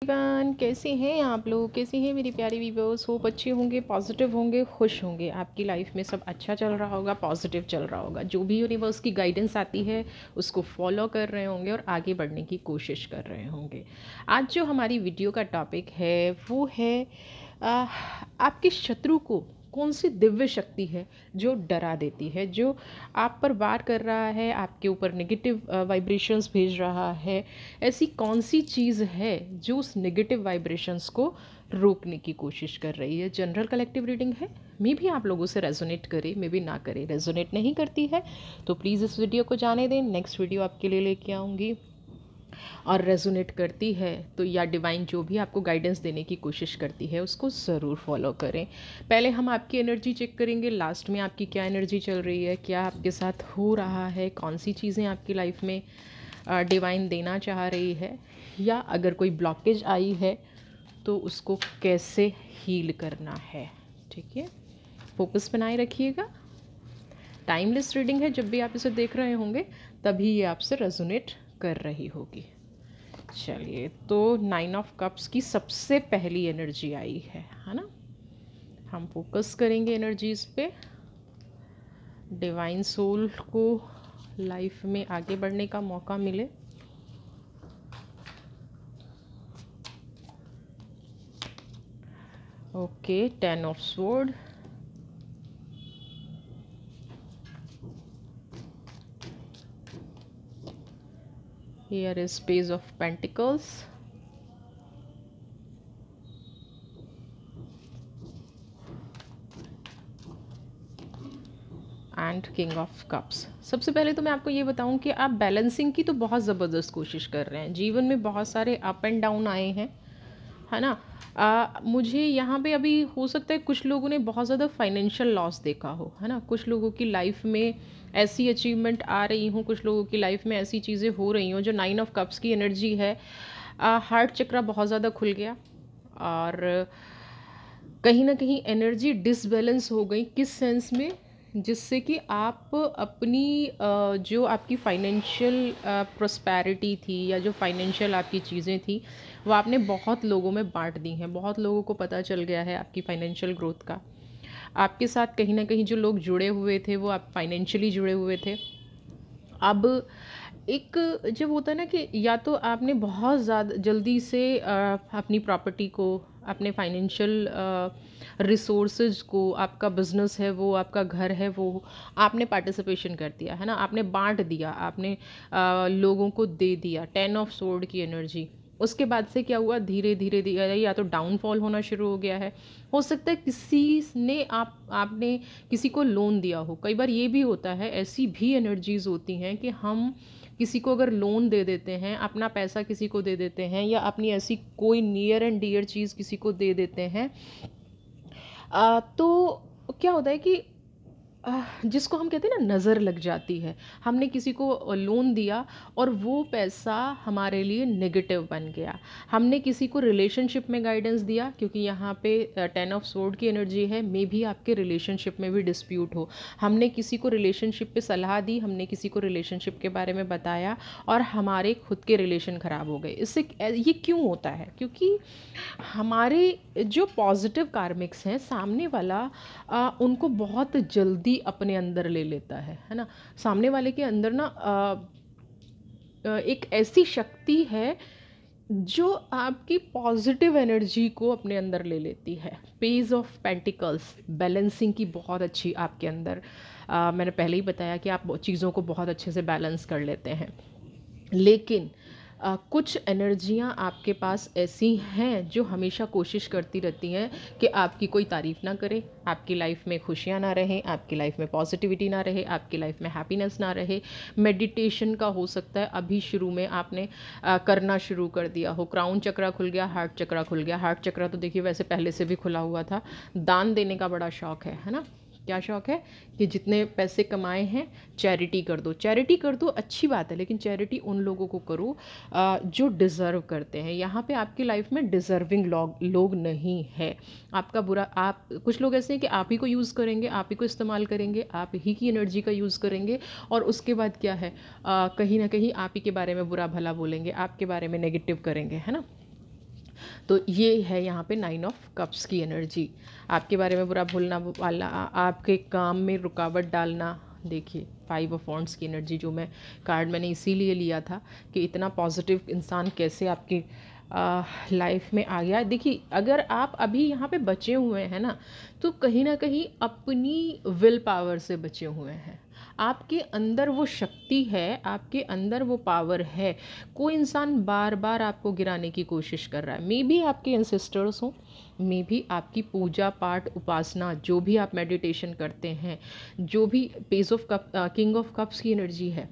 Everyone, कैसे हैं आप लोग? कैसे हैं मेरी प्यारी व्यूअर्स? होप अच्छे होंगे, पॉजिटिव होंगे, खुश होंगे। आपकी लाइफ में सब अच्छा चल रहा होगा, पॉजिटिव चल रहा होगा। जो भी यूनिवर्स की गाइडेंस आती है उसको फॉलो कर रहे होंगे और आगे बढ़ने की कोशिश कर रहे होंगे। आज जो हमारी वीडियो का टॉपिक है वो है आपके शत्रु को कौन सी दिव्य शक्ति है जो डरा देती है, जो आप पर वार कर रहा है, आपके ऊपर नेगेटिव वाइब्रेशंस भेज रहा है। ऐसी कौन सी चीज़ है जो उस नेगेटिव वाइब्रेशंस को रोकने की कोशिश कर रही है? जनरल कलेक्टिव रीडिंग है, मे भी आप लोगों से रेजोनेट करे, मे भी ना करे। रेजोनेट नहीं करती है तो प्लीज़ इस वीडियो को जाने दें। नेक्स्ट वीडियो आपके लिए लेके आऊँगी। और रेजोनेट करती है तो या डिवाइन जो भी आपको गाइडेंस देने की कोशिश करती है उसको ज़रूर फॉलो करें। पहले हम आपकी एनर्जी चेक करेंगे, लास्ट में आपकी क्या एनर्जी चल रही है, क्या आपके साथ हो रहा है, कौन सी चीज़ें आपकी लाइफ में डिवाइन देना चाह रही है, या अगर कोई ब्लॉकेज आई है तो उसको कैसे हील करना है। ठीक है, फोकस बनाए रखिएगा। टाइमलेस रीडिंग है, जब भी आप इसे देख रहे होंगे तभी ये आपसे रेजोनेट कर रही होगी। चलिए, तो 9 ऑफ कप्स की सबसे पहली एनर्जी आई है ना। हम फोकस करेंगे एनर्जीज पे। डिवाइन सोल को लाइफ में आगे बढ़ने का मौका मिले। Okay, 10 of sword, here is Page of Pentacles, and king of cups. सबसे पहले तो मैं आपको ये बताऊं कि आप बैलेंसिंग की तो बहुत ज़बरदस्त कोशिश कर रहे हैं। जीवन में बहुत सारे अप एंड डाउन आए हैं, है ना। मुझे यहाँ पे अभी हो सकता है कुछ लोगों ने बहुत ज़्यादा फाइनेंशियल लॉस देखा हो, है ना। कुछ लोगों की लाइफ में ऐसी अचीवमेंट आ रही हूँ, कुछ लोगों की लाइफ में ऐसी चीज़ें हो रही हों। जो 9 ऑफ कप्स की एनर्जी है, हार्ट चक्रा बहुत ज़्यादा खुल गया और कहीं ना कहीं एनर्जी डिसबैलेंस हो गई। किस सेंस में? जिससे कि आप अपनी जो आपकी फाइनेंशियल प्रोस्पैरिटी थी या जो फाइनेंशियल आपकी चीज़ें थी वो आपने बहुत लोगों में बांट दी हैं। बहुत लोगों को पता चल गया है आपकी फाइनेंशियल ग्रोथ का। आपके साथ कहीं ना कहीं जो लोग जुड़े हुए थे वो आप फाइनेंशियली जुड़े हुए थे। अब एक जब होता है ना कि या तो आपने बहुत ज़्यादा जल्दी से अपनी प्रॉपर्टी को, अपने फाइनेंशियल रिसोर्सेज को, आपका बिजनेस है वो, आपका घर है वो, आपने पार्टिसिपेशन कर दिया, है ना। आपने बांट दिया, आपने लोगों को दे दिया। 10 ऑफ सोर्ड की एनर्जी। उसके बाद से क्या हुआ? धीरे धीरे धीरे या तो डाउनफॉल होना शुरू हो गया है। हो सकता है किसी ने आपने किसी को लोन दिया हो। कई बार ये भी होता है, ऐसी भी एनर्जीज होती हैं कि हम किसी को अगर लोन दे देते हैं, अपना पैसा किसी को दे देते हैं, या अपनी ऐसी कोई नियर एंड डियर चीज़ किसी को दे देते हैं, तो क्या होता है कि जिसको हम कहते हैं ना, नज़र लग जाती है। हमने किसी को लोन दिया और वो पैसा हमारे लिए नेगेटिव बन गया। हमने किसी को रिलेशनशिप में गाइडेंस दिया, क्योंकि यहाँ पे 10 ऑफ सोर्ड की एनर्जी है, मे भी आपके रिलेशनशिप में भी डिस्प्यूट हो। हमने किसी को रिलेशनशिप पे सलाह दी, हमने किसी को रिलेशनशिप के बारे में बताया और हमारे खुद के रिलेशन ख़राब हो गए। इससे ये क्यों होता है? क्योंकि हमारे जो पॉजिटिव कार्मिक्स हैं, सामने वाला उनको बहुत जल्दी अपने अंदर ले लेता है ना। सामने वाले के अंदर ना एक ऐसी शक्ति है जो आपकी पॉजिटिव एनर्जी को अपने अंदर ले लेती है। पेज ऑफ पेंटिकल्स, बैलेंसिंग की बहुत अच्छी आपके अंदर, मैंने पहले ही बताया कि आप चीज़ों को बहुत अच्छे से बैलेंस कर लेते हैं। लेकिन कुछ एनर्जियाँ आपके पास ऐसी हैं जो हमेशा कोशिश करती रहती हैं कि आपकी कोई तारीफ़ ना करे, आपकी लाइफ में खुशियाँ ना रहें, आपकी लाइफ में पॉजिटिविटी ना रहे, आपकी लाइफ में हैप्पीनेस ना रहे। मेडिटेशन का हो सकता है अभी शुरू में आपने करना शुरू कर दिया हो। क्राउन चक्रा खुल गया, हार्ट चक्रा खुल गया। हार्ट चक्रा तो देखिए वैसे पहले से भी खुला हुआ था। दान देने का बड़ा शौक़ है ना। क्या शौक़ है कि जितने पैसे कमाए हैं चैरिटी कर दो। चैरिटी कर दो, अच्छी बात है, लेकिन चैरिटी उन लोगों को करो जो डिज़र्व करते हैं। यहाँ पे आपकी लाइफ में डिज़र्विंग लोग नहीं है। आपका बुरा, आप कुछ लोग ऐसे हैं कि आप ही को यूज़ करेंगे, आप ही को इस्तेमाल करेंगे, आप ही की एनर्जी का यूज़ करेंगे, और उसके बाद क्या है, कहीं ना कहीं आप ही के बारे में बुरा भला बोलेंगे, आपके बारे में नेगेटिव करेंगे, है ना। तो ये है यहाँ पे 9 ऑफ कप्स की एनर्जी। आपके बारे में बुरा भूलना वाला, आपके काम में रुकावट डालना। देखिए 5 ऑफ वॉन्ड्स की एनर्जी, जो मैं कार्ड मैंने इसीलिए लिया था कि इतना पॉजिटिव इंसान कैसे आपकी लाइफ में आ गया। देखिए अगर आप अभी यहाँ पे बचे हुए हैं ना, तो कहीं ना कहीं अपनी विल पावर से बचे हुए हैं। आपके अंदर वो शक्ति है, आपके अंदर वो पावर है। कोई इंसान बार बार आपको गिराने की कोशिश कर रहा है। मे बी आपके एंसेस्टर्स हों, मे भी आपकी पूजा पाठ उपासना, जो भी आप मेडिटेशन करते हैं, जो भी page of cup, king of cups की एनर्जी है,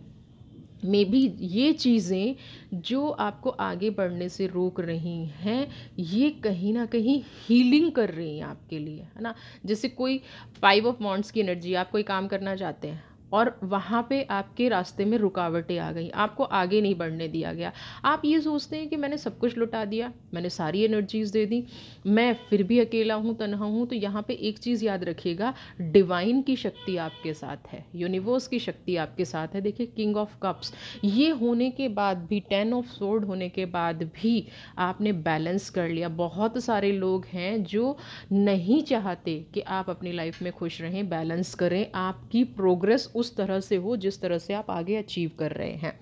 मे बी ये चीज़ें जो आपको आगे बढ़ने से रोक रही हैं, ये कहीं ना कहीं हीलिंग कर रही हैं आपके लिए, है ना। जैसे कोई 5 ऑफ वॉन्ड्स की एनर्जी, आप कोई काम करना चाहते हैं और वहाँ पे आपके रास्ते में रुकावटें आ गई, आपको आगे नहीं बढ़ने दिया गया। आप ये सोचते हैं कि मैंने सब कुछ लुटा दिया, मैंने सारी एनर्जीज़ दे दी, मैं फिर भी अकेला हूँ, तन्हा हूँ। तो यहाँ पे एक चीज़ याद रखिएगा, डिवाइन की शक्ति आपके साथ है, यूनिवर्स की शक्ति आपके साथ है। देखिए किंग ऑफ कप्स ये होने के बाद भी, 10 ऑफ सोर्ड होने के बाद भी आपने बैलेंस कर लिया। बहुत सारे लोग हैं जो नहीं चाहते कि आप अपनी लाइफ में खुश रहें, बैलेंस करें, आपकी प्रोग्रेस उस तरह से हो जिस तरह से आप आगे अचीव कर रहे हैं।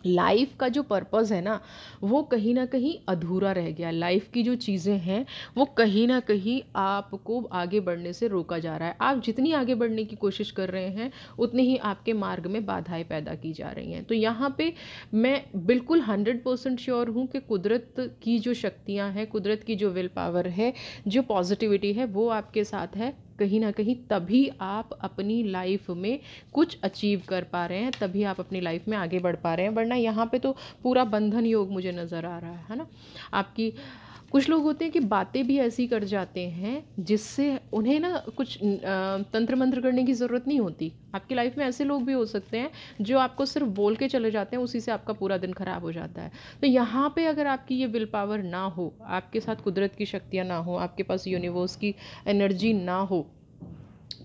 लाइफ का जो पर्पस है ना, वो कहीं ना कहीं अधूरा रह गया। लाइफ की जो चीज़ें हैं वो कहीं ना कहीं आपको आगे बढ़ने से रोका जा रहा है। आप जितनी आगे बढ़ने की कोशिश कर रहे हैं, उतनी ही आपके मार्ग में बाधाएं पैदा की जा रही हैं। तो यहाँ पे मैं बिल्कुल 100% श्योर हूँ कि कुदरत की जो शक्तियाँ हैं, कुदरत की जो विल पावर है, जो पॉजिटिविटी है, वो आपके साथ है। कहीं ना कहीं तभी आप अपनी लाइफ में कुछ अचीव कर पा रहे हैं, तभी आप अपनी लाइफ में आगे बढ़ पा रहे हैं। वरना यहाँ पे तो पूरा बंधन योग मुझे नज़र आ रहा है ना। आपकी कुछ लोग होते हैं कि बातें भी ऐसी कर जाते हैं जिससे उन्हें ना कुछ तंत्र मंत्र करने की ज़रूरत नहीं होती। आपकी लाइफ में ऐसे लोग भी हो सकते हैं जो आपको सिर्फ बोल के चले जाते हैं, उसी से आपका पूरा दिन खराब हो जाता है। तो यहाँ पे अगर आपकी ये विल पावर ना हो, आपके साथ कुदरत की शक्तियाँ ना हो, आपके पास यूनिवर्स की एनर्जी ना हो,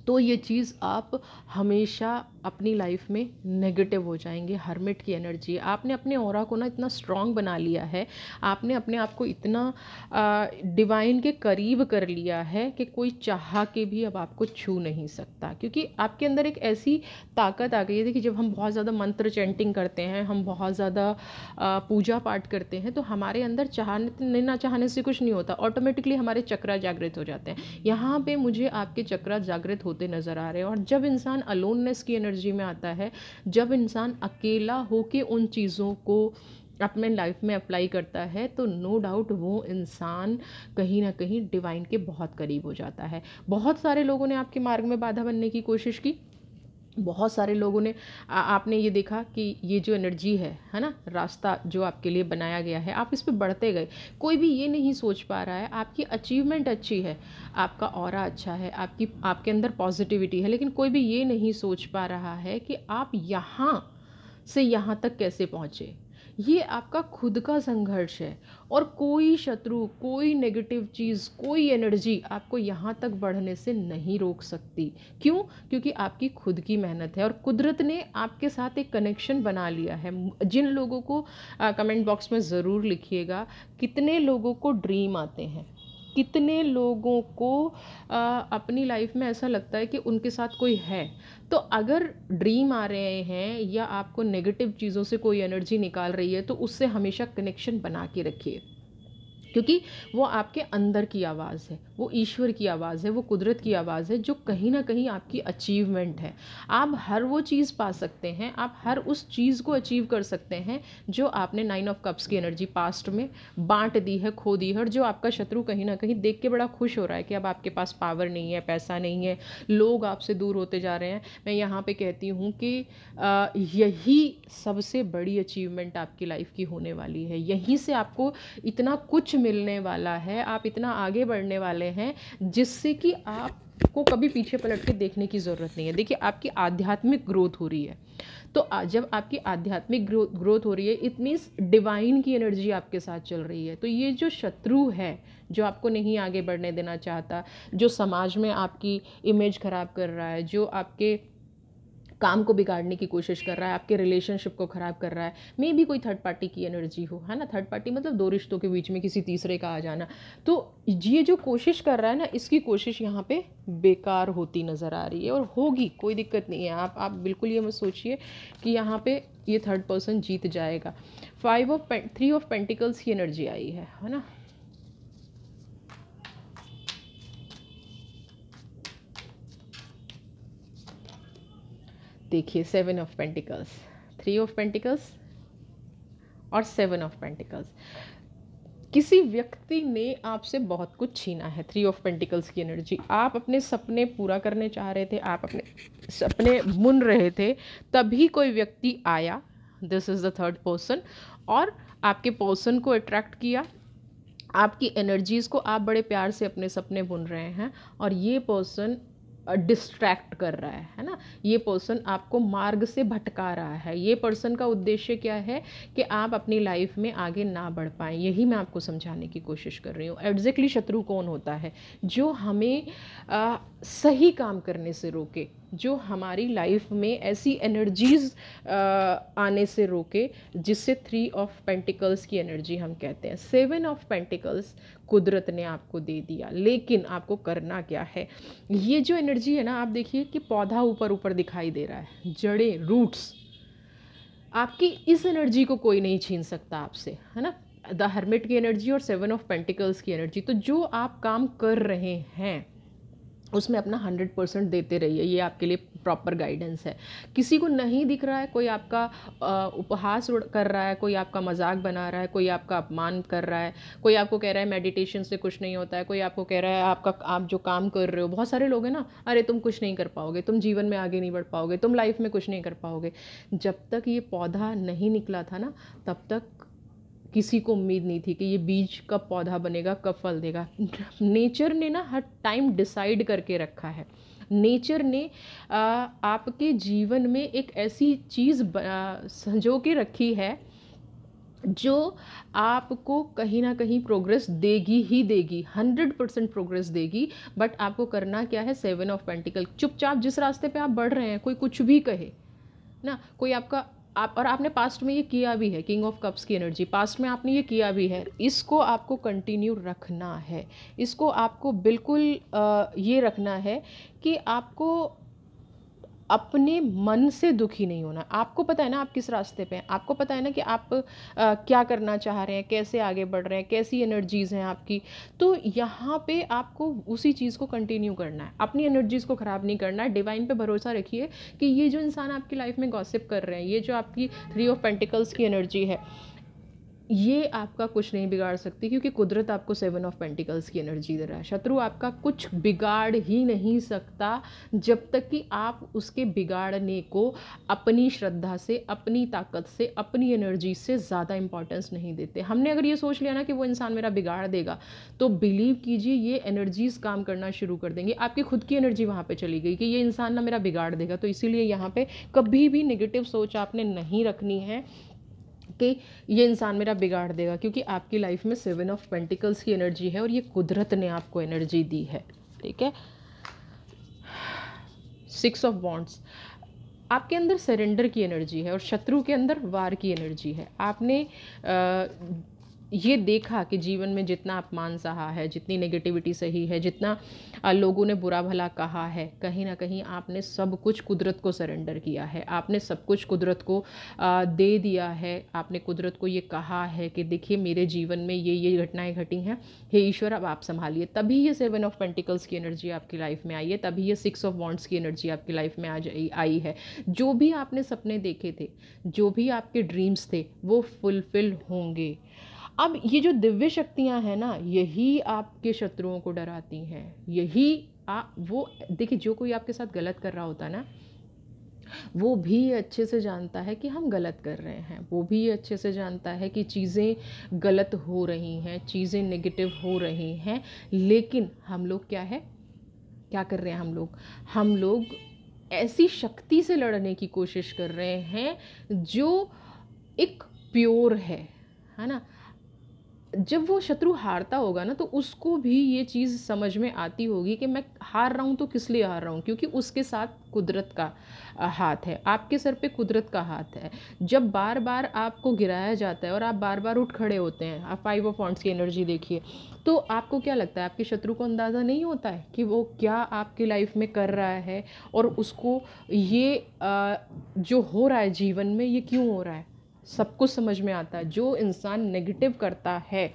तो ये चीज़ आप हमेशा अपनी लाइफ में नेगेटिव हो जाएंगे। हर्मिट की एनर्जी, आपने अपने ऑरा को ना इतना स्ट्रॉन्ग बना लिया है, आपने अपने आप को इतना डिवाइन के करीब कर लिया है कि कोई चाह के भी अब आपको छू नहीं सकता, क्योंकि आपके अंदर एक ऐसी ताकत आ गई है। देखिए जब हम बहुत ज़्यादा मंत्र चैंटिंग करते हैं, हम बहुत ज़्यादा पूजा पाठ करते हैं, तो हमारे अंदर चाहने ना चाहने से कुछ नहीं होता, ऑटोमेटिकली हमारे चक्रा जागृत हो जाते हैं। यहाँ पे मुझे आपके चक्रा जागृत होते नज़र आ रहे हैं। और जब इंसान अलोननेस की एनर्जी में आता है, जब इंसान अकेला होके उन चीज़ों को अपने लाइफ में अप्लाई करता है, तो नो डाउट वो इंसान कहीं ना कहीं डिवाइन के बहुत करीब हो जाता है। बहुत सारे लोगों ने आपके मार्ग में बाधा बनने की कोशिश की, बहुत सारे लोगों ने आपने ये देखा कि ये जो एनर्जी है ना, रास्ता जो आपके लिए बनाया गया है, आप इस पे बढ़ते गए। कोई भी ये नहीं सोच पा रहा है, आपकी अचीवमेंट अच्छी है, आपका ऑरा अच्छा है, आपके अंदर पॉजिटिविटी है, लेकिन कोई भी ये नहीं सोच पा रहा है कि आप यहाँ से यहाँ तक कैसे पहुँचे। ये आपका खुद का संघर्ष है, और कोई शत्रु, कोई नेगेटिव चीज़, कोई एनर्जी आपको यहाँ तक बढ़ने से नहीं रोक सकती। क्यों? क्योंकि आपकी खुद की मेहनत है, और कुदरत ने आपके साथ एक कनेक्शन बना लिया है। जिन लोगों को कमेंट बॉक्स में ज़रूर लिखिएगा, कितने लोगों को ड्रीम आते हैं, कितने लोगों को अपनी लाइफ में ऐसा लगता है कि उनके साथ कोई है। तो अगर ड्रीम आ रहे हैं या आपको नेगेटिव चीज़ों से कोई एनर्जी निकाल रही है, तो उससे हमेशा कनेक्शन बना के रखिए, क्योंकि वो आपके अंदर की आवाज़ है, वो ईश्वर की आवाज़ है, वो कुदरत की आवाज़ है, जो कहीं ना कहीं आपकी अचीवमेंट है। आप हर वो चीज़ पा सकते हैं, आप हर उस चीज़ को अचीव कर सकते हैं जो आपने 9 ऑफ कप्स की एनर्जी पास्ट में बांट दी है, खो दी है। और जो आपका शत्रु कहीं ना कहीं देख के बड़ा खुश हो रहा है कि अब आपके पास पावर नहीं है, पैसा नहीं है, लोग आपसे दूर होते जा रहे हैं, मैं यहाँ पे कहती हूँ कि यही सबसे बड़ी अचीवमेंट आपकी लाइफ की होने वाली है। यहीं से आपको इतना कुछ मिलने वाला है, आप इतना आगे बढ़ने वाले हैं, जिससे कि आपको कभी पीछे पलट के देखने की ज़रूरत नहीं है। देखिए आपकी आध्यात्मिक ग्रोथ हो रही है, तो जब आपकी आध्यात्मिक ग्रोथ हो रही है, इट मीन्स डिवाइन की एनर्जी आपके साथ चल रही है। तो ये जो शत्रु है, जो आपको नहीं आगे बढ़ने देना चाहता, जो समाज में आपकी इमेज खराब कर रहा है, जो आपके काम को बिगाड़ने की कोशिश कर रहा है, आपके रिलेशनशिप को ख़राब कर रहा है। मे बी कोई थर्ड पार्टी की एनर्जी हो, है ना। थर्ड पार्टी मतलब दो रिश्तों के बीच में किसी तीसरे का आ जाना। तो ये जो कोशिश कर रहा है ना, इसकी कोशिश यहाँ पे बेकार होती नज़र आ रही है, और होगी, कोई दिक्कत नहीं है। आप बिल्कुल ये मत सोचिए कि यहाँ पे ये थर्ड पर्सन जीत जाएगा। 3 ऑफ पेंटिकल्स की एनर्जी आई है ना। देखिए 7 ऑफ पेंटिकल्स, 3 ऑफ पेंटिकल्स और 7 ऑफ पेंटिकल्स। किसी व्यक्ति ने आपसे बहुत कुछ छीना है। 3 ऑफ पेंटिकल्स की एनर्जी, आप अपने सपने पूरा करने चाह रहे थे, आप अपने सपने बुन रहे थे, तभी कोई व्यक्ति आया, this is the third person, और आपके पर्सन को अट्रैक्ट किया। आपकी एनर्जीज़ को आप बड़े प्यार से अपने सपने बुन रहे हैं, और ये पर्सन डिस्ट्रैक्ट कर रहा है ना। ये पर्सन आपको मार्ग से भटका रहा है। ये पर्सन का उद्देश्य क्या है कि आप अपनी लाइफ में आगे ना बढ़ पाएँ, यही मैं आपको समझाने की कोशिश कर रही हूँ। एग्जैक्टली शत्रु कौन होता है? जो हमें सही काम करने से रोके, जो हमारी लाइफ में ऐसी एनर्जीज आने से रोके, जिससे 3 ऑफ पेंटिकल्स की एनर्जी हम कहते हैं। 7 ऑफ पेंटिकल्स कुदरत ने आपको दे दिया, लेकिन आपको करना क्या है? ये जो एनर्जी है ना, आप देखिए कि पौधा ऊपर ऊपर दिखाई दे रहा है, जड़ें, रूट्स। आपकी इस एनर्जी को कोई नहीं छीन सकता आपसे, है ना। द हर्मिट की एनर्जी और 7 ऑफ पेंटिकल्स की एनर्जी। तो जो आप काम कर रहे हैं उसमें अपना 100% देते रहिए, ये आपके लिए प्रॉपर गाइडेंस है। किसी को नहीं दिख रहा है, कोई आपका उपहास कर रहा है, कोई आपका मजाक बना रहा है, कोई आपका अपमान कर रहा है, कोई आपको कह रहा है मेडिटेशन से कुछ नहीं होता है, कोई आपको कह रहा है आप जो काम कर रहे हो, बहुत सारे लोग हैं ना, अरे तुम कुछ नहीं कर पाओगे, तुम जीवन में आगे नहीं बढ़ पाओगे, तुम लाइफ में कुछ नहीं कर पाओगे। जब तक ये पौधा नहीं निकला था ना, तब तक किसी को उम्मीद नहीं थी कि ये बीज कब पौधा बनेगा, कब फल देगा। नेचर ने ना हर टाइम डिसाइड करके रखा है। नेचर ने आपके जीवन में एक ऐसी चीज़ संजो के रखी है जो आपको कहीं ना कहीं प्रोग्रेस देगी ही देगी, 100% प्रोग्रेस देगी। बट आपको करना क्या है? 7 ऑफ पेंटिकल। चुपचाप जिस रास्ते पे आप बढ़ रहे हैं, कोई कुछ भी कहे ना, कोई आपका और आपने पास्ट में ये किया भी है, किंग ऑफ कप्स की एनर्जी, पास्ट में आपने ये किया भी है, इसको आपको कंटिन्यू रखना है। इसको आपको बिल्कुल ये रखना है कि आपको अपने मन से दुखी नहीं होना। आपको पता है ना आप किस रास्ते पे हैं, आपको पता है ना कि आप क्या करना चाह रहे हैं, कैसे आगे बढ़ रहे हैं, कैसी एनर्जीज़ हैं आपकी। तो यहाँ पे आपको उसी चीज़ को कंटिन्यू करना है, अपनी एनर्जीज़ को ख़राब नहीं करना है। डिवाइन पे भरोसा रखिए कि ये जो इंसान आपकी लाइफ में गॉसिप कर रहे हैं, ये जो आपकी 3 ऑफ पेंटिकल्स की एनर्जी है, ये आपका कुछ नहीं बिगाड़ सकती, क्योंकि कुदरत आपको 7 ऑफ पेंटिकल्स की एनर्जी दे रहा है। शत्रु आपका कुछ बिगाड़ ही नहीं सकता जब तक कि आप उसके बिगाड़ने को अपनी श्रद्धा से, अपनी ताकत से, अपनी एनर्जी से ज़्यादा इंपॉर्टेंस नहीं देते। हमने अगर ये सोच लिया ना कि वो इंसान मेरा बिगाड़ देगा, तो बिलीव कीजिए ये एनर्जीज़ काम करना शुरू कर देंगे। आपकी खुद की एनर्जी वहाँ पर चली गई कि ये इंसान ना मेरा बिगाड़ देगा। तो इसीलिए यहाँ पर कभी भी नेगेटिव सोच आपने नहीं रखनी है कि ये इंसान मेरा बिगाड़ देगा, क्योंकि आपकी लाइफ में 7 ऑफ पेंटिकल्स की एनर्जी है और ये कुदरत ने आपको एनर्जी दी है। ठीक है। 6 ऑफ वॉन्ड्स, आपके अंदर सरेंडर की एनर्जी है और शत्रु के अंदर वार की एनर्जी है। आपने ये देखा कि जीवन में जितना अपमान सहा है, जितनी नेगेटिविटी सही है, जितना लोगों ने बुरा भला कहा है, कहीं ना कहीं आपने सब कुछ कुदरत को सरेंडर किया है। आपने सब कुछ कुदरत को दे दिया है। आपने कुदरत को ये कहा है कि देखिए मेरे जीवन में ये घटनाएं घटी हैं, हे ईश्वर अब आप संभालिए। तभी ये 7 ऑफ पेंटिकल्स की एनर्जी आपकी लाइफ में आई है, तभी ये 6 ऑफ वॉन्ड्स की एनर्जी आपकी लाइफ में आई है। जो भी आपने सपने देखे थे, जो भी आपके ड्रीम्स थे, वो फुलफिल होंगे। अब ये जो दिव्य शक्तियां हैं ना, यही आपके शत्रुओं को डराती हैं। यही वो देखिए, जो कोई आपके साथ गलत कर रहा होता है ना, वो भी अच्छे से जानता है कि हम गलत कर रहे हैं। वो भी अच्छे से जानता है कि चीज़ें गलत हो रही हैं, चीज़ें नेगेटिव हो रही हैं। लेकिन हम लोग क्या कर रहे हैं? हम लोग ऐसी शक्ति से लड़ने की कोशिश कर रहे हैं जो एक प्योर है ना। जब वो शत्रु हारता होगा ना, तो उसको भी ये चीज़ समझ में आती होगी कि मैं हार रहा हूँ तो किस लिए हार रहा हूँ, क्योंकि उसके साथ कुदरत का हाथ है, आपके सर पे कुदरत का हाथ है। जब बार बार आपको गिराया जाता है और आप बार बार उठ खड़े होते हैं, आप 5 ऑफ वांड्स की एनर्जी देखिए, तो आपको क्या लगता है, आपके शत्रु को अंदाज़ा नहीं होता है कि वो क्या आपकी लाइफ में कर रहा है, और उसको ये जो हो रहा है जीवन में, ये क्यों हो रहा है, सब कुछ समझ में आता है। जो इंसान नेगेटिव करता है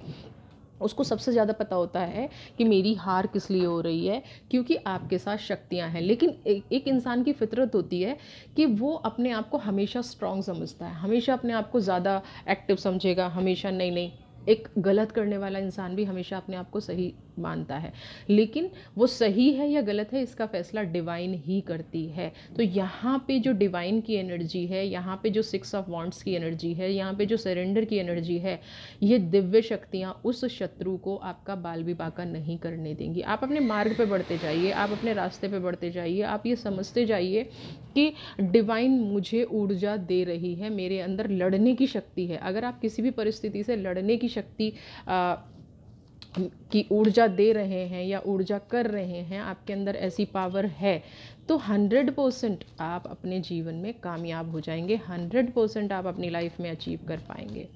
उसको सबसे ज़्यादा पता होता है कि मेरी हार किस लिए हो रही है, क्योंकि आपके साथ शक्तियां हैं। लेकिन एक इंसान की फितरत होती है कि वो अपने आप को हमेशा स्ट्रांग समझता है, हमेशा अपने आप को ज़्यादा एक्टिव समझेगा, हमेशा नहीं नहीं। एक गलत करने वाला इंसान भी हमेशा अपने आप को सही मानता है, लेकिन वो सही है या गलत है इसका फैसला डिवाइन ही करती है। तो यहाँ पे जो डिवाइन की एनर्जी है, यहाँ पे जो 6 ऑफ वांड्स की एनर्जी है, यहाँ पे जो सरेंडर की एनर्जी है, ये दिव्य शक्तियाँ उस शत्रु को आपका बाल भी बाका नहीं करने देंगी। आप अपने मार्ग पे बढ़ते जाइए, आप अपने रास्ते पे बढ़ते जाइए, आप ये समझते जाइए कि डिवाइन मुझे ऊर्जा दे रही है, मेरे अंदर लड़ने की शक्ति है। अगर आप किसी भी परिस्थिति से लड़ने की शक्ति की ऊर्जा दे रहे हैं या ऊर्जा कर रहे हैं, आपके अंदर ऐसी पावर है, तो 100% आप अपने जीवन में कामयाब हो जाएंगे, 100% आप अपनी लाइफ में अचीव कर पाएंगे।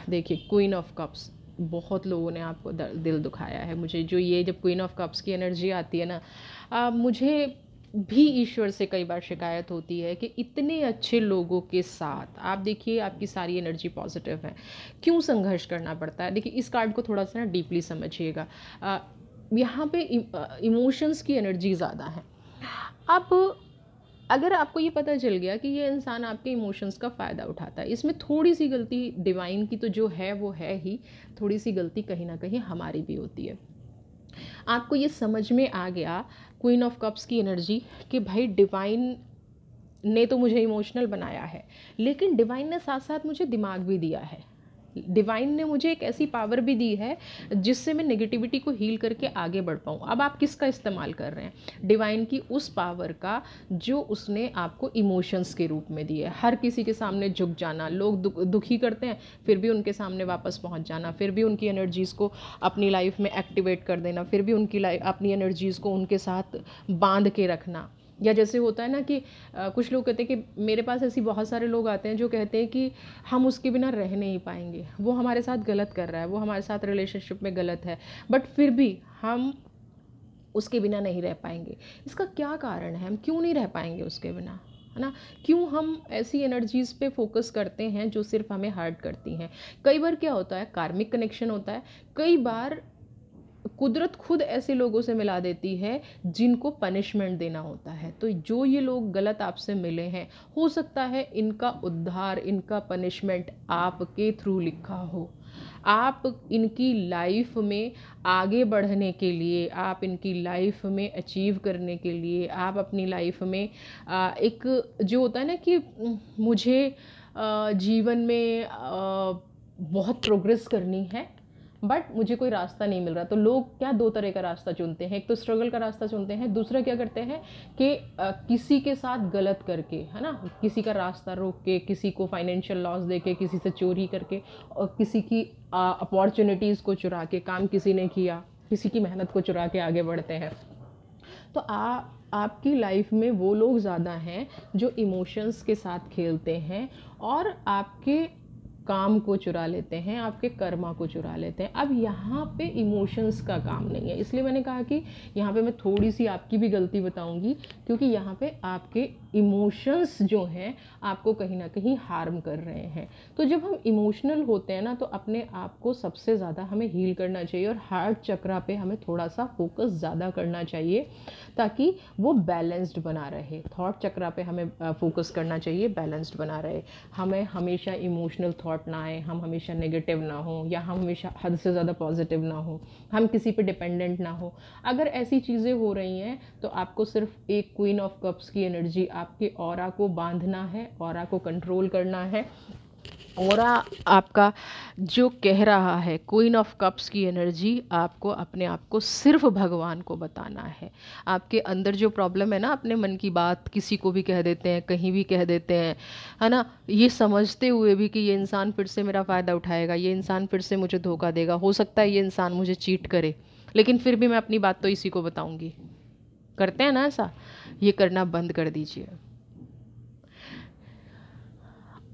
देखिए, क्वीन ऑफ कप्स, बहुत लोगों ने आपको दिल दुखाया है। मुझे जो ये जब क्वीन ऑफ कप्स की एनर्जी आती है ना, मुझे भी ईश्वर से कई बार शिकायत होती है कि इतने अच्छे लोगों के साथ आप देखिए, आपकी सारी एनर्जी पॉजिटिव है, क्यों संघर्ष करना पड़ता है। देखिए, इस कार्ड को थोड़ा सा ना डीपली समझिएगा। यहाँ पे इमोशंस की एनर्जी ज़्यादा है। अब अगर आपको ये पता चल गया कि ये इंसान आपके इमोशंस का फ़ायदा उठाता है, इसमें थोड़ी सी गलती डिवाइन की तो जो है वो है ही, थोड़ी सी गलती कहीं ना कहीं हमारी भी होती है। आपको ये समझ में आ गया क्वीन ऑफ कप्स की एनर्जी कि भाई डिवाइन ने तो मुझे इमोशनल बनाया है, लेकिन डिवाइन ने साथ साथ मुझे दिमाग भी दिया है। डिवाइन ने मुझे एक ऐसी पावर भी दी है जिससे मैं नेगेटिविटी को हील करके आगे बढ़ पाऊँ। अब आप किसका इस्तेमाल कर रहे हैं? डिवाइन की उस पावर का जो उसने आपको इमोशंस के रूप में दिए। हर किसी के सामने झुक जाना, लोग दुखी करते हैं फिर भी उनके सामने वापस पहुंच जाना, फिर भी उनकी एनर्जीज़ को अपनी लाइफ में एक्टिवेट कर देना, फिर भी उनकी अपनी एनर्जीज़ को उनके साथ बांध के रखना। या जैसे होता है ना कि कुछ लोग कहते हैं कि मेरे पास ऐसी बहुत सारे लोग आते हैं जो कहते हैं कि हम उसके बिना रह नहीं पाएंगे, वो हमारे साथ गलत कर रहा है, वो हमारे साथ रिलेशनशिप में गलत है, बट फिर भी हम उसके बिना नहीं रह पाएंगे। इसका क्या कारण है? हम क्यों नहीं रह पाएंगे उसके बिना, है ना? क्यों हम ऐसी एनर्जीज़ पे फोकस करते हैं जो सिर्फ हमें हर्ट करती हैं? कई बार क्या होता है, कार्मिक कनेक्शन होता है। कई बार कुदरत खुद ऐसे लोगों से मिला देती है जिनको पनिशमेंट देना होता है। तो जो ये लोग गलत आपसे मिले हैं, हो सकता है इनका उद्धार, इनका पनिशमेंट आपके थ्रू लिखा हो। आप इनकी लाइफ में आगे बढ़ने के लिए, आप इनकी लाइफ में अचीव करने के लिए, आप अपनी लाइफ में एक जो होता है ना कि मुझे जीवन में बहुत प्रोग्रेस करनी है बट मुझे कोई रास्ता नहीं मिल रहा, तो लोग क्या 2 तरह का रास्ता चुनते हैं। एक तो स्ट्रगल का रास्ता चुनते हैं, दूसरा क्या करते हैं कि किसी के साथ गलत करके, है ना, किसी का रास्ता रोक के, किसी को फाइनेंशियल लॉस दे के, किसी से चोरी करके और किसी की अपॉर्चुनिटीज़ को चुरा के, काम किसी ने किया किसी की मेहनत को चुरा के आगे बढ़ते हैं। तो आपकी लाइफ में वो लोग ज़्यादा हैं जो इमोशंस के साथ खेलते हैं और आपके काम को चुरा लेते हैं, आपके कर्मा को चुरा लेते हैं। अब यहाँ पे इमोशंस का काम नहीं है, इसलिए मैंने कहा कि यहाँ पे मैं थोड़ी सी आपकी भी गलती बताऊंगी, क्योंकि यहाँ पे आपके इमोशंस जो हैं आपको कहीं ना कहीं हार्म कर रहे हैं। तो जब हम इमोशनल होते हैं ना, तो अपने आप को सबसे ज़्यादा हमें हील करना चाहिए और हार्ट चक्रा पे हमें थोड़ा सा फोकस ज़्यादा करना चाहिए ताकि वो बैलेंस्ड बना रहे। थॉट चक्रा पे हमें फोकस करना चाहिए, बैलेंस्ड बना रहे। हमें हमेशा इमोशनल थॉट ना आए, हम हमेशा नेगेटिव ना हो, या हम हमेशा हद से ज़्यादा पॉजिटिव ना हो, हम किसी पे डिपेंडेंट ना हो। अगर ऐसी चीज़ें हो रही हैं तो आपको सिर्फ एक क्वीन ऑफ कप्स की एनर्जी आपके ऑरा को बांधना है, ऑरा को कंट्रोल करना है, ऑरा आपका जो कह रहा है, क्वीन ऑफ कप्स की एनर्जी, आपको अपने आप को सिर्फ भगवान को बताना है। आपके अंदर जो प्रॉब्लम है ना, अपने मन की बात किसी को भी कह देते हैं, कहीं भी कह देते हैं, है ना, ये समझते हुए भी कि ये इंसान फिर से मेरा फ़ायदा उठाएगा, ये इंसान फिर से मुझे धोखा देगा, हो सकता है ये इंसान मुझे चीट करे, लेकिन फिर भी मैं अपनी बात तो इसी को बताऊंगी। करते हैं ना ऐसा? ये करना बंद कर दीजिए।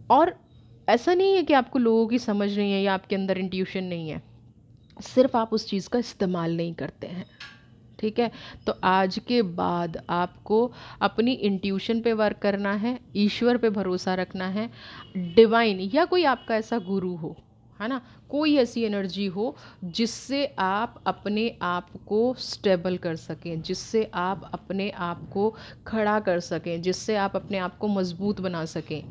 और ऐसा नहीं है कि आपको लोगों की समझ नहीं है या आपके अंदर इंट्यूशन नहीं है, सिर्फ आप उस चीज़ का इस्तेमाल नहीं करते हैं। ठीक है? तो आज के बाद आपको अपनी इंट्यूशन पे वर्क करना है, ईश्वर पे भरोसा रखना है, डिवाइन या कोई आपका ऐसा गुरु हो, है ना, कोई ऐसी एनर्जी हो जिससे आप अपने आप को स्टेबल कर सकें, जिससे आप अपने आप को खड़ा कर सकें, जिससे आप अपने आप को मजबूत बना सकें।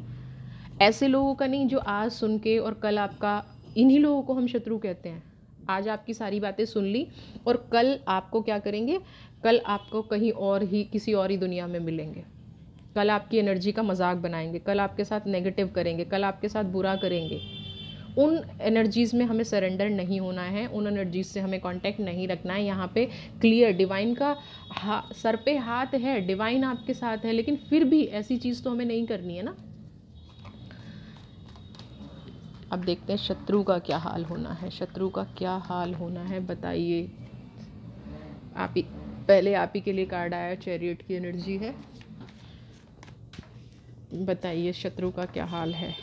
ऐसे लोगों का नहीं जो आज सुन के और कल आपका, इन्हीं लोगों को हम शत्रु कहते हैं। आज आपकी सारी बातें सुन ली और कल आपको क्या करेंगे, कल आपको कहीं और ही, किसी और ही दुनिया में मिलेंगे, कल आपकी एनर्जी का मजाक बनाएंगे, कल आपके साथ नेगेटिव करेंगे, कल आपके साथ बुरा करेंगे। उन एनर्जीज़ में हमें सरेंडर नहीं होना है, उन एनर्जीज से हमें कांटेक्ट नहीं रखना है। यहाँ पे क्लियर डिवाइन का सर पे हाथ है, डिवाइन आपके साथ है, लेकिन फिर भी ऐसी चीज़ तो हमें नहीं करनी है ना। अब देखते हैं शत्रु का क्या हाल होना है, शत्रु का क्या हाल होना है बताइए। आप ही पहले आप ही के लिए कार्ड आया, चैरियट की एनर्जी है। बताइए शत्रु का क्या हाल है।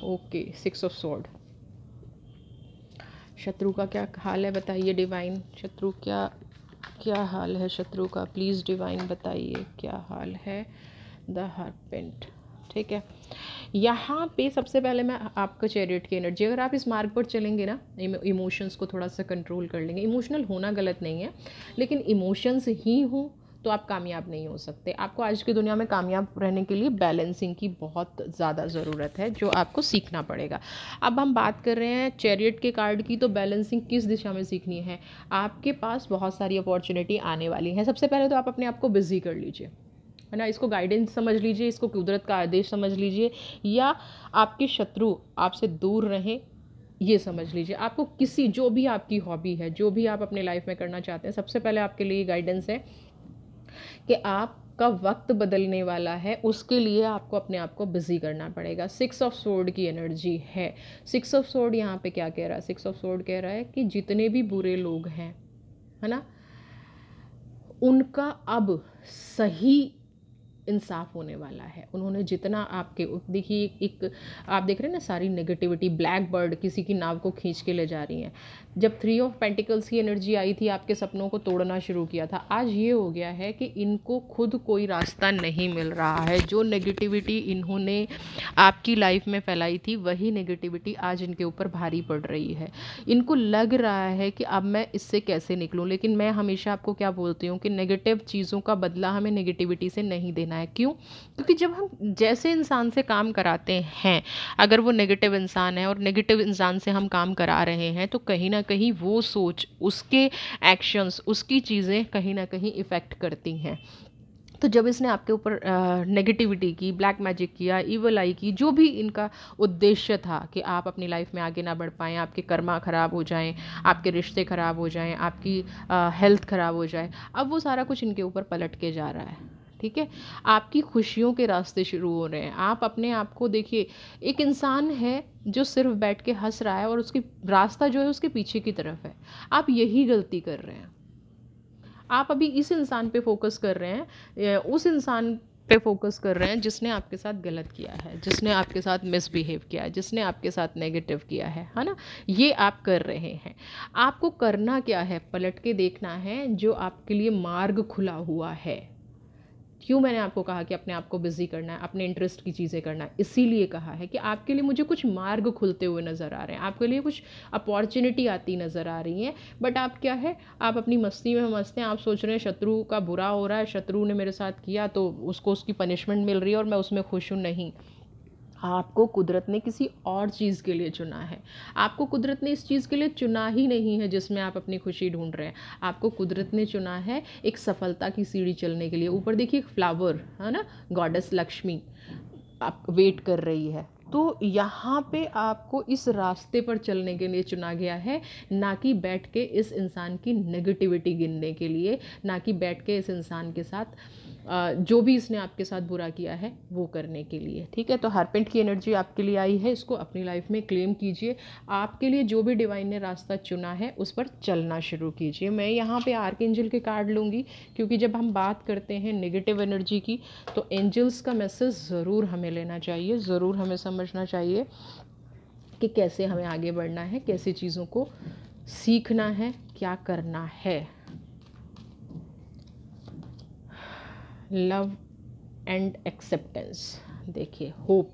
Okay, 6 of sword. शत्रु का क्या हाल है बताइए डिवाइन। शत्रु क्या क्या हाल है शत्रु का, प्लीज़ डिवाइन बताइए क्या हाल है। द हार्पेंट। ठीक है, यहाँ पे सबसे पहले मैं आपका चैरियट की एनर्जी, अगर आप इस मार्ग पर चलेंगे ना, इमोशंस को थोड़ा सा कंट्रोल कर लेंगे। इमोशनल होना गलत नहीं है, लेकिन इमोशंस ही हो तो आप कामयाब नहीं हो सकते। आपको आज की दुनिया में कामयाब रहने के लिए बैलेंसिंग की बहुत ज़्यादा ज़रूरत है, जो आपको सीखना पड़ेगा। अब हम बात कर रहे हैं चैरियट के कार्ड की, तो बैलेंसिंग किस दिशा में सीखनी है। आपके पास बहुत सारी अपॉर्चुनिटी आने वाली है। सबसे पहले तो आप अपने आप को बिजी कर लीजिए, है ना, इसको गाइडेंस समझ लीजिए, इसको कुदरत का आदेश समझ लीजिए, या आपके शत्रु आपसे दूर रहें ये समझ लीजिए। आपको किसी, जो भी आपकी हॉबी है, जो भी आप अपने लाइफ में करना चाहते हैं, सबसे पहले आपके लिए गाइडेंस है कि आपका वक्त बदलने वाला है, उसके लिए आपको अपने आप को बिजी करना पड़ेगा। 6 ऑफ स्वॉर्ड की एनर्जी है। 6 ऑफ स्वॉर्ड यहाँ पे क्या कह रहा है, 6 ऑफ स्वॉर्ड कह रहा है कि जितने भी बुरे लोग हैं, है ना, उनका अब सही इंसाफ होने वाला है। उन्होंने जितना आपके, देखिए एक आप देख रहे हैं ना, सारी नेगेटिविटी, ब्लैक बर्ड किसी की नाव को खींच के ले जा रही हैं। जब 3 ऑफ पेंटिकल्स की एनर्जी आई थी, आपके सपनों को तोड़ना शुरू किया था। आज ये हो गया है कि इनको खुद कोई रास्ता नहीं मिल रहा है। जो नेगेटिविटी इन्होंने आपकी लाइफ में फैलाई थी, वही नेगेटिविटी आज इनके ऊपर भारी पड़ रही है। इनको लग रहा है कि अब मैं इससे कैसे निकलूं, लेकिन मैं हमेशा आपको क्या बोलती हूँ कि नेगेटिव चीज़ों का बदला हमें नेगेटिविटी से नहीं देना है। क्यों? क्योंकि जब हम जैसे इंसान से काम कराते हैं, अगर वो नेगेटिव इंसान है और नेगेटिव इंसान से हम काम करा रहे हैं, तो कहीं ना कहीं वो सोच, उसके एक्शंस, उसकी चीज़ें कहीं ना कहीं इफ़ेक्ट करती हैं। तो जब इसने आपके ऊपर नेगेटिविटी की, ब्लैक मैजिक किया, ईवल आई की, जो भी इनका उद्देश्य था कि आप अपनी लाइफ में आगे ना बढ़ पाएँ, आपके कर्मा ख़राब हो जाएं, आपके रिश्ते ख़राब हो जाएं, आपकी हेल्थ ख़राब हो जाए, अब वो सारा कुछ इनके ऊपर पलट के जा रहा है। ठीक है, आपकी खुशियों के रास्ते शुरू हो रहे हैं। आप अपने आप को देखिए, एक इंसान है जो सिर्फ बैठ के हंस रहा है और उसकी रास्ता जो है उसके पीछे की तरफ है। आप यही गलती कर रहे हैं। आप अभी इस इंसान पे फोकस कर रहे हैं, उस इंसान पे फोकस कर रहे हैं जिसने आपके साथ गलत किया है, जिसने आपके साथ मिसबिहेव किया है, जिसने आपके साथ नेगेटिव किया है ना। ये आप कर रहे हैं। आपको करना क्या है, पलट के देखना है जो आपके लिए मार्ग खुला हुआ है। क्यों मैंने आपको कहा कि अपने आप को बिजी करना है, अपने इंटरेस्ट की चीज़ें करना है, इसीलिए कहा है कि आपके लिए मुझे कुछ मार्ग खुलते हुए नज़र आ रहे हैं, आपके लिए कुछ अपॉर्चुनिटी आती नज़र आ रही हैं। बट आप क्या है, आप अपनी मस्ती में मस्त हैं। आप सोच रहे हैं शत्रु का बुरा हो रहा है, शत्रु ने मेरे साथ किया तो उसको उसकी पनिशमेंट मिल रही है और मैं उसमें खुश हूँ। नहीं, आपको कुदरत ने किसी और चीज़ के लिए चुना है। आपको कुदरत ने इस चीज़ के लिए चुना ही नहीं है जिसमें आप अपनी खुशी ढूंढ रहे हैं। आपको कुदरत ने चुना है एक सफलता की सीढ़ी चलने के लिए। ऊपर देखिए एक फ्लावर है ना, गॉडेस लक्ष्मी आप वेट कर रही है। तो यहाँ पे आपको इस रास्ते पर चलने के लिए चुना गया है, ना कि बैठ के इस इंसान की नेगेटिविटी गिनने के लिए, ना कि बैठ के इस इंसान के साथ जो भी इसने आपके साथ बुरा किया है वो करने के लिए। ठीक है, तो हरपेंट की एनर्जी आपके लिए आई है, इसको अपनी लाइफ में क्लेम कीजिए। आपके लिए जो भी डिवाइन ने रास्ता चुना है उस पर चलना शुरू कीजिए। मैं यहाँ पे आर्कएंजल के कार्ड लूँगी, क्योंकि जब हम बात करते हैं नेगेटिव एनर्जी की तो एंजल्स का मैसेज ज़रूर हमें लेना चाहिए, ज़रूर हमें समझना चाहिए कि कैसे हमें आगे बढ़ना है, कैसे चीज़ों को सीखना है, क्या करना है। लव एंड एक्सेप्टेंस, देखिए hope,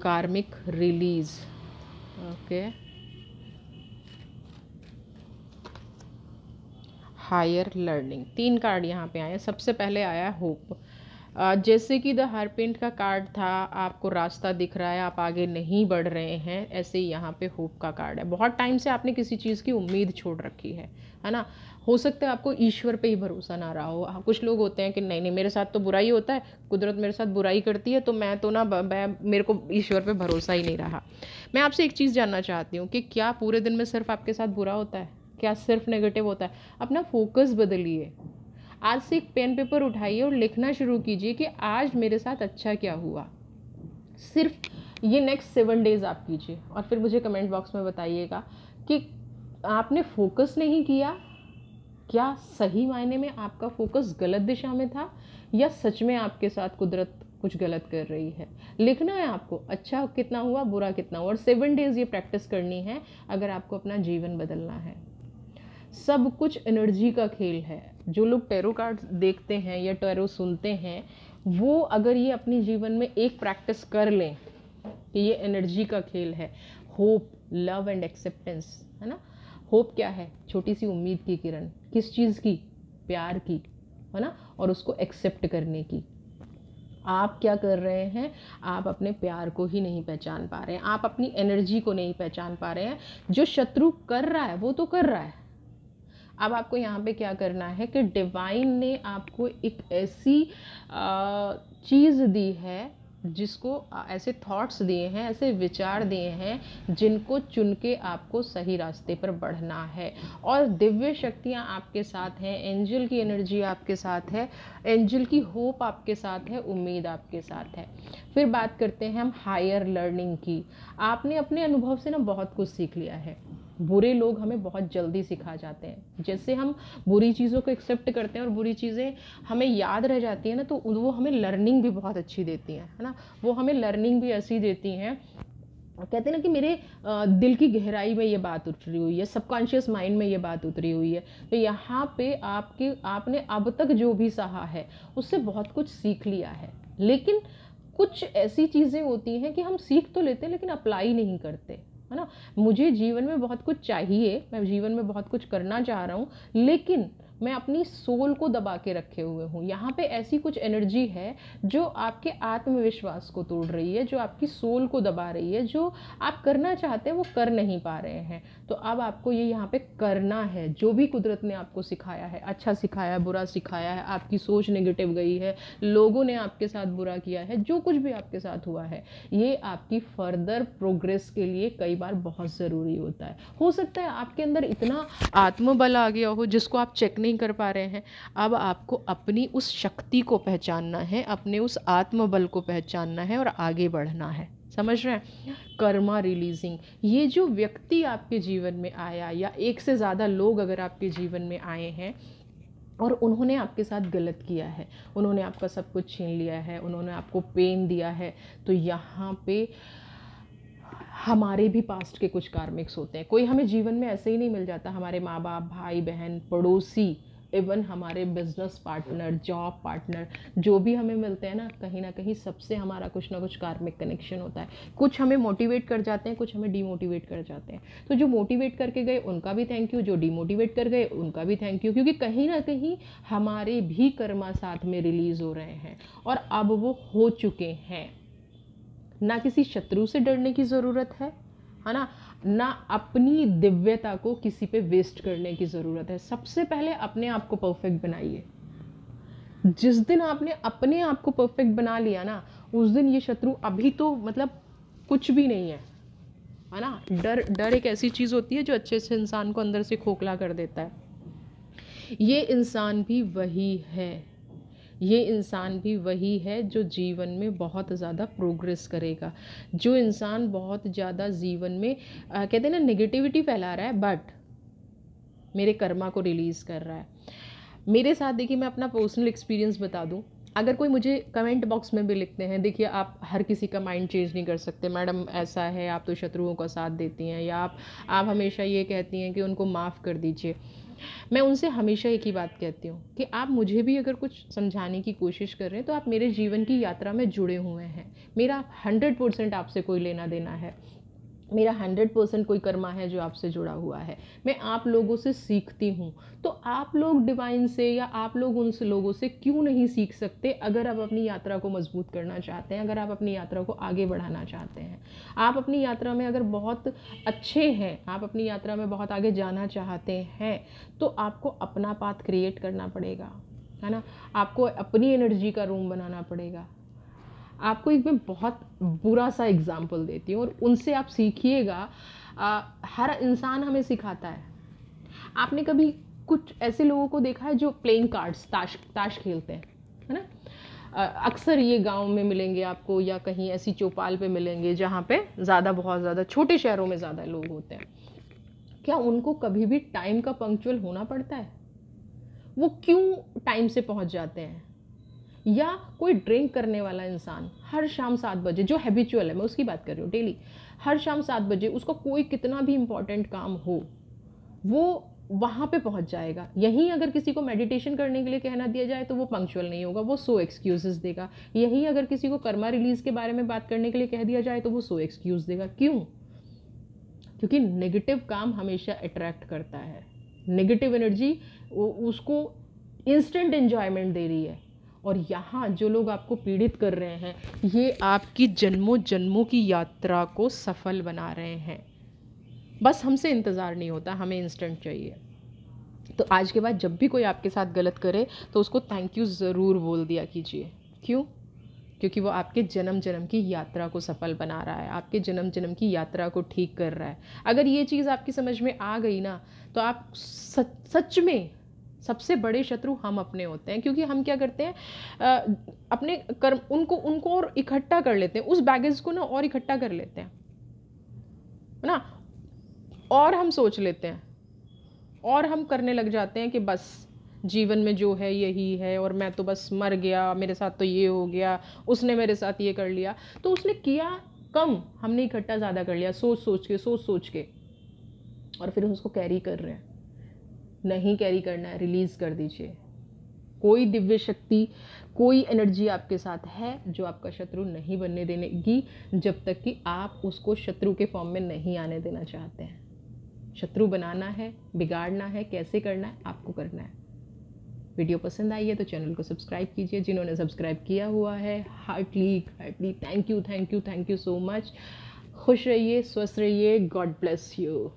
karmic release, okay, higher learning. 3 card यहाँ पे आए हैं। सबसे पहले आया होप। जैसे कि द हरपेंट का कार्ड था, आपको रास्ता दिख रहा है, आप आगे नहीं बढ़ रहे हैं, ऐसे ही यहाँ पे होप का कार्ड है। बहुत टाइम से आपने किसी चीज़ की उम्मीद छोड़ रखी है ना। हो सकता है आपको ईश्वर पे ही भरोसा ना रहा हो। कुछ लोग होते हैं कि नहीं नहीं, मेरे साथ तो बुरा ही होता है, कुदरत मेरे साथ बुराई करती है, तो मैं तो ना मेरे को ईश्वर पे भरोसा ही नहीं रहा। मैं आपसे एक चीज़ जानना चाहती हूँ कि क्या पूरे दिन में सिर्फ आपके साथ बुरा होता है? क्या सिर्फ नेगेटिव होता है? अपना फोकस बदलिए। आज से एक पेन पेपर उठाइए और लिखना शुरू कीजिए कि आज मेरे साथ अच्छा क्या हुआ। सिर्फ ये नेक्स्ट 7 डेज आप कीजिए और फिर मुझे कमेंट बॉक्स में बताइएगा कि आपने फोकस नहीं किया, क्या सही मायने में आपका फोकस गलत दिशा में था, या सच में आपके साथ कुदरत कुछ गलत कर रही है। लिखना है आपको, अच्छा कितना हुआ, बुरा कितना हुआ, और 7 डेज ये प्रैक्टिस करनी है अगर आपको अपना जीवन बदलना है। सब कुछ एनर्जी का खेल है। जो लोग टैरो कार्ड देखते हैं या टैरो सुनते हैं, वो अगर ये अपने जीवन में एक प्रैक्टिस कर लें कि ये एनर्जी का खेल है, होप, लव एंड एक्सेप्टेंस, है ना। होप क्या है? छोटी सी उम्मीद की किरण, किस चीज़ की? प्यार की, है ना, और उसको एक्सेप्ट करने की। आप क्या कर रहे हैं? आप अपने प्यार को ही नहीं पहचान पा रहे हैं, आप अपनी एनर्जी को नहीं पहचान पा रहे हैं। जो शत्रु कर रहा है वो तो कर रहा है। अब आपको यहाँ पे क्या करना है कि डिवाइन ने आपको एक ऐसी चीज़ दी है, जिसको ऐसे थॉट्स दिए हैं, ऐसे विचार दिए हैं, जिनको चुन के आपको सही रास्ते पर बढ़ना है। और दिव्य शक्तियाँ आपके साथ हैं, एंजल की एनर्जी आपके साथ है, एंजल की होप आपके साथ है, उम्मीद आपके साथ है। फिर बात करते हैं हम हायर लर्निंग की। आपने अपने अनुभव से ना बहुत कुछ सीख लिया है। बुरे लोग हमें बहुत जल्दी सिखा जाते हैं। जैसे हम बुरी चीज़ों को एक्सेप्ट करते हैं और बुरी चीज़ें हमें याद रह जाती हैं ना, तो वो हमें लर्निंग भी बहुत अच्छी देती हैं, है ना। वो हमें लर्निंग भी ऐसी देती हैं, कहते हैं ना कि मेरे दिल की गहराई में ये बात उतरी हुई है, सबकॉन्शियस माइंड में ये बात उतरी हुई है। तो यहाँ पे आपने अब तक जो भी सहा है उससे बहुत कुछ सीख लिया है। लेकिन कुछ ऐसी चीज़ें होती हैं कि हम सीख तो लेते हैं लेकिन अप्लाई नहीं करते, है ना। मुझे जीवन में बहुत कुछ चाहिए, मैं जीवन में बहुत कुछ करना चाह रहा हूँ, लेकिन मैं अपनी सोल को दबा के रखे हुए हूँ। यहाँ पे ऐसी कुछ एनर्जी है जो आपके आत्मविश्वास को तोड़ रही है, जो आपकी सोल को दबा रही है, जो आप करना चाहते हैं वो कर नहीं पा रहे हैं। तो अब आपको ये यहाँ पे करना है। जो भी कुदरत ने आपको सिखाया है, अच्छा सिखाया है, बुरा सिखाया है, आपकी सोच नेगेटिव गई है, लोगों ने आपके साथ बुरा किया है, जो कुछ भी आपके साथ हुआ है, ये आपकी फर्दर प्रोग्रेस के लिए कई बार बहुत ज़रूरी होता है। हो सकता है आपके अंदर इतना आत्मबल आ गया हो जिसको आप चेक नहीं कर पा रहे हैं। अब आपको अपनी उस शक्ति को पहचानना है, अपने उस आत्मबल को पहचानना है और आगे बढ़ना है। समझ रहे हैं? कर्मा रिलीजिंग, ये जो व्यक्ति आपके जीवन में आया, या एक से ज़्यादा लोग अगर आपके जीवन में आए हैं और उन्होंने आपके साथ गलत किया है, उन्होंने आपका सब कुछ छीन लिया है, उन्होंने आपको पेन दिया है, तो यहाँ पे हमारे भी पास्ट के कुछ कार्मिक्स होते हैं। कोई हमें जीवन में ऐसे ही नहीं मिल जाता। हमारे माँ बाप, भाई बहन, पड़ोसी, इवन हमारे बिजनेस पार्टनर, जॉब पार्टनर, जो भी हमें मिलते हैं ना कहीं सबसे हमारा कुछ ना कुछ कार्मिक कनेक्शन होता है। कुछ हमें मोटिवेट कर जाते हैं, कुछ हमें डीमोटिवेट कर जाते हैं। तो जो मोटिवेट करके गए उनका भी थैंक यू, जो डीमोटिवेट कर गए उनका भी थैंक यू, क्योंकि कहीं ना कहीं हमारे भी कर्मा साथ में रिलीज़ हो रहे हैं और अब वो हो चुके हैं। ना किसी शत्रु से डरने की ज़रूरत है ना, ना अपनी दिव्यता को किसी पे वेस्ट करने की ज़रूरत है। सबसे पहले अपने आप को परफेक्ट बनाइए। जिस दिन आपने अपने आप को परफेक्ट बना लिया ना, उस दिन ये शत्रु अभी तो मतलब कुछ भी नहीं है ना। डर, डर एक ऐसी चीज़ होती है जो अच्छे से इंसान को अंदर से खोखला कर देता है। ये इंसान भी वही है, ये इंसान भी वही है जो जीवन में बहुत ज़्यादा प्रोग्रेस करेगा। जो इंसान बहुत ज़्यादा जीवन में कहते हैं ना नेगेटिविटी फैला रहा है, बट मेरे कर्मा को रिलीज़ कर रहा है। मेरे साथ देखिए, मैं अपना पर्सनल एक्सपीरियंस बता दूं, अगर कोई मुझे कमेंट बॉक्स में भी लिखते हैं, देखिए आप हर किसी का माइंड चेंज नहीं कर सकते मैडम, ऐसा है, आप तो शत्रुओं का साथ देती हैं, या आप हमेशा ये कहती हैं कि उनको माफ़ कर दीजिए। मैं उनसे हमेशा एक ही बात कहती हूँ कि आप मुझे भी अगर कुछ समझाने की कोशिश कर रहे हैं तो आप मेरे जीवन की यात्रा में जुड़े हुए हैं। मेरा 100% आपसे कोई लेना देना है, मेरा 100% कोई कर्मा है जो आपसे जुड़ा हुआ है। मैं आप लोगों से सीखती हूँ, तो आप लोग डिवाइन से या आप लोग उन लोगों से क्यों नहीं सीख सकते? अगर आप अपनी यात्रा को मजबूत करना चाहते हैं, अगर आप अपनी यात्रा को आगे बढ़ाना चाहते हैं, आप अपनी यात्रा में अगर बहुत अच्छे हैं, आप अपनी यात्रा में बहुत आगे जाना चाहते हैं, तो आपको अपना पाथ क्रिएट करना पड़ेगा, है ना। आपको अपनी एनर्जी का रूम बनाना पड़ेगा। आपको एक मैं बहुत बुरा सा एग्जाम्पल देती हूँ और उनसे आप सीखिएगा। हर इंसान हमें सिखाता है। आपने कभी कुछ ऐसे लोगों को देखा है जो प्लेइंग कार्ड्स, ताश खेलते हैं, है ना। अक्सर ये गांव में मिलेंगे आपको, या कहीं ऐसी चौपाल पे मिलेंगे जहाँ पे बहुत ज़्यादा छोटे शहरों में ज़्यादा लोग होते हैं। क्या उनको कभी भी टाइम का पंक्चुअल होना पड़ता है? वो क्यों टाइम से पहुँच जाते हैं? या कोई ड्रिंक करने वाला इंसान हर शाम 7 बजे, जो हैबिचुअल है, मैं उसकी बात कर रही हूँ, डेली हर शाम 7 बजे उसका कोई कितना भी इंपॉर्टेंट काम हो, वो वहाँ पे पहुँच जाएगा। यहीं अगर किसी को मेडिटेशन करने के लिए कहना दिया जाए तो वो पंक्चुअल नहीं होगा, वो 100 एक्सक्यूजेस देगा। यहीं अगर किसी को कर्मा रिलीज के बारे में बात करने के लिए कह दिया जाए तो वो 100 एक्सक्यूज देगा। क्यों? क्योंकि नेगेटिव काम हमेशा अट्रैक्ट करता है। नेगेटिव एनर्जी उसको इंस्टेंट एंजॉयमेंट दे रही है। और यहाँ जो लोग आपको पीड़ित कर रहे हैं, ये आपकी जन्मों जन्मों की यात्रा को सफल बना रहे हैं। बस हमसे इंतज़ार नहीं होता, हमें इंस्टेंट चाहिए। तो आज के बाद जब भी कोई आपके साथ गलत करे तो उसको थैंक यू ज़रूर बोल दिया कीजिए। क्यों? क्योंकि वो आपके जन्म जन्म की यात्रा को सफल बना रहा है, आपके जन्म जन्म की यात्रा को ठीक कर रहा है। अगर ये चीज़ आपकी समझ में आ गई ना, तो आप सच में सबसे बड़े शत्रु हम अपने होते हैं। क्योंकि हम क्या करते हैं, अपने कर्म उनको और इकट्ठा कर लेते हैं, उस बैगेज को ना और इकट्ठा कर लेते हैं, है ना। और हम सोच लेते हैं और हम करने लग जाते हैं कि बस जीवन में जो है यही है, और मैं तो बस मर गया, मेरे साथ तो ये हो गया, उसने मेरे साथ ये कर लिया। तो उसने किया कम, हमने इकट्ठा ज़्यादा कर लिया, सोच सोच के, और फिर उसको कैरी कर रहे हैं। नहीं कैरी करना है, रिलीज़ कर दीजिए। कोई दिव्य शक्ति, कोई एनर्जी आपके साथ है जो आपका शत्रु नहीं बनने देगी, जब तक कि आप उसको शत्रु के फॉर्म में नहीं आने देना चाहते हैं। शत्रु बनाना है, बिगाड़ना है, कैसे करना है, आपको करना है। वीडियो पसंद आई है तो चैनल को सब्सक्राइब कीजिए। जिन्होंने सब्सक्राइब किया हुआ है, heartly thank you so much. खुश रहिए, स्वस्थ रहिए, गॉड ब्लेस यू।